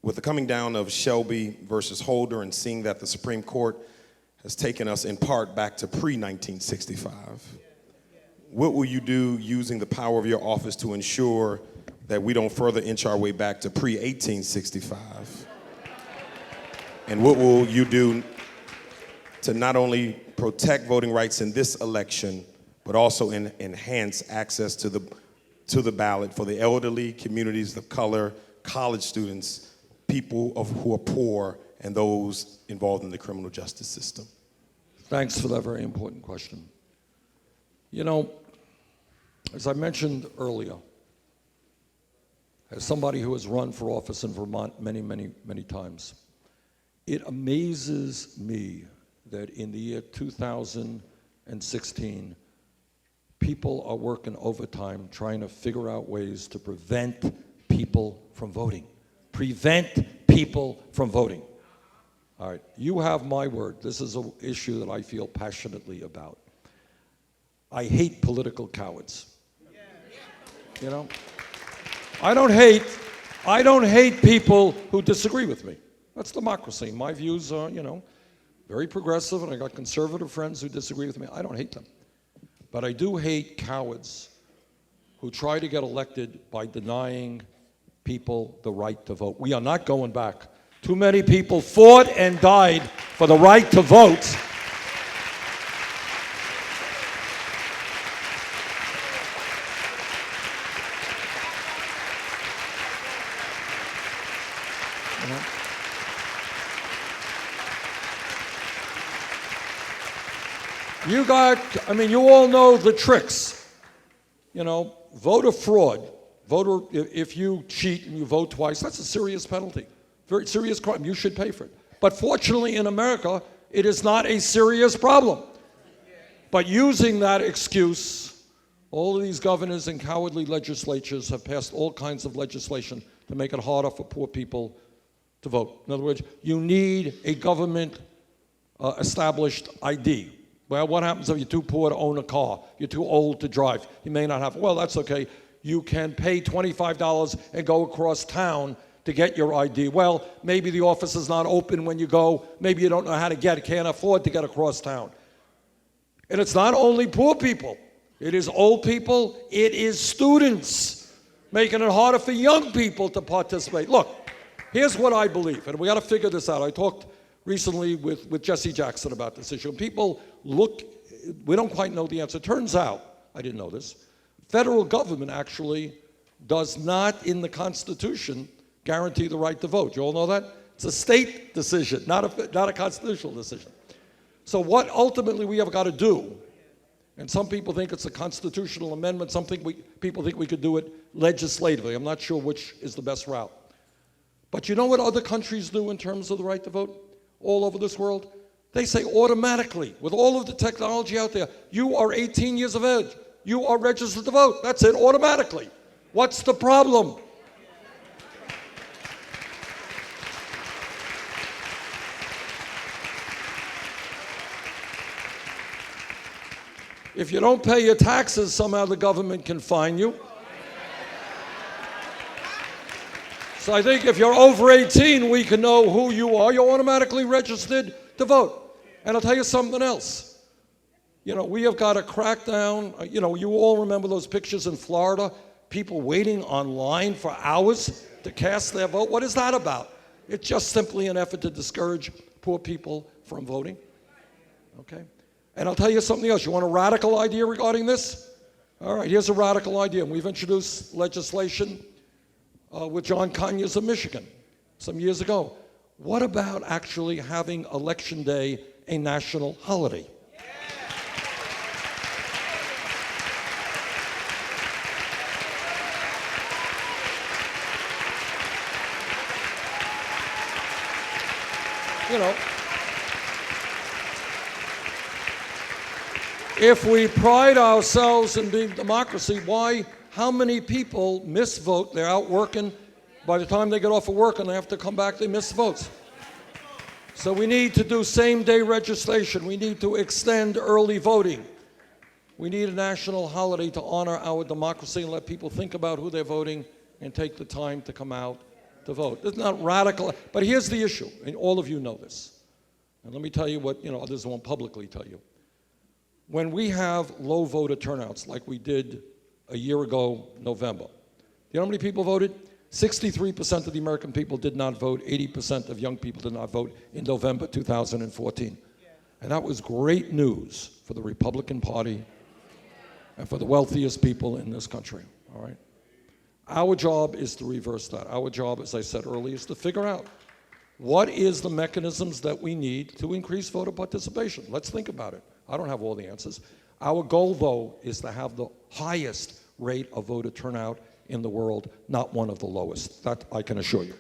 With the coming down of Shelby versus Holder and seeing that the Supreme Court has taken us in part back to pre-1965, what will you do using the power of your office to ensure that we don't further inch our way back to pre-1865? And what will you do to not only protect voting rights in this election, but also enhance access to the ballot for the elderly, communities of color, college students, people who are poor, and those involved in the criminal justice system? Thanks for that very important question. You know, as I mentioned earlier, as somebody who has run for office in Vermont many, many, many times, it amazes me that in the year 2016, people are working overtime trying to figure out ways to prevent people from voting. Prevent people from voting. All right, you have my word. This is an issue that I feel passionately about. I hate political cowards. You know? I don't hate people who disagree with me. That's democracy. My views are, very progressive, and I got conservative friends who disagree with me. I don't hate them. But I do hate cowards who try to get elected by denying people the right to vote. We are not going back. Too many people fought and died for the right to vote. You all know the tricks. Voter fraud. If you cheat and you vote twice, that's a serious penalty. Very serious crime. You should pay for it. But fortunately in America, it is not a serious problem. But using that excuse, all of these governors and cowardly legislatures have passed all kinds of legislation to make it harder for poor people to vote. In other words, you need a government established ID. Well, what happens if you're too poor to own a car? You're too old to drive. You may not have, well, that's okay. You can pay $25 and go across town to get your ID. Well, maybe the office is not open when you go. Maybe you don't know how to can't afford to get across town. And it's not only poor people. It is old people. It is students, making it harder for young people to participate. Look, here's what I believe, and we got to figure this out. I talked recently with Jesse Jackson about this issue. And people look, we don't quite know the answer. Turns out, I didn't know this, federal government actually does not in the Constitution guarantee the right to vote. You all know that? It's a state decision, not a constitutional decision. So what ultimately we have got to do, and some people think it's a constitutional amendment, people think we could do it legislatively. I'm not sure which is the best route. But you know what other countries do in terms of the right to vote all over this world? They say automatically, with all of the technology out there, you are 18 years of age. You are registered to vote. That's it, automatically. What's the problem? If you don't pay your taxes, somehow the government can fine you. So I think if you're over 18, we can know who you are. You're automatically registered to vote. And I'll tell you something else. We have got to crack down. You all remember those pictures in Florida, people waiting online for hours to cast their vote. What is that about? It's just simply an effort to discourage poor people from voting. Okay? And I'll tell you something else. You want a radical idea regarding this? All right, here's a radical idea. We've introduced legislation with John Conyers of Michigan some years ago. What about actually having Election Day a national holiday? If we pride ourselves in being democracy, how many people miss vote? They're out working. By the time they get off of work and they have to come back, they miss votes. So we need to do same-day registration. We need to extend early voting. We need a national holiday to honor our democracy and let people think about who they're voting and take the time to come out to vote. It's not radical, but here's the issue, and all of you know this. And let me tell you what others won't publicly tell you. When we have low voter turnouts like we did a year ago, November, do you know how many people voted? 63% of the American people did not vote. 80% of young people did not vote in November 2014. And that was great news for the Republican Party and for the wealthiest people in this country, all right? Our job is to reverse that. Our job, as I said earlier, is to figure out what is the mechanisms that we need to increase voter participation. Let's think about it. I don't have all the answers. Our goal, though, is to have the highest rate of voter turnout in the world, not one of the lowest. That I can assure you.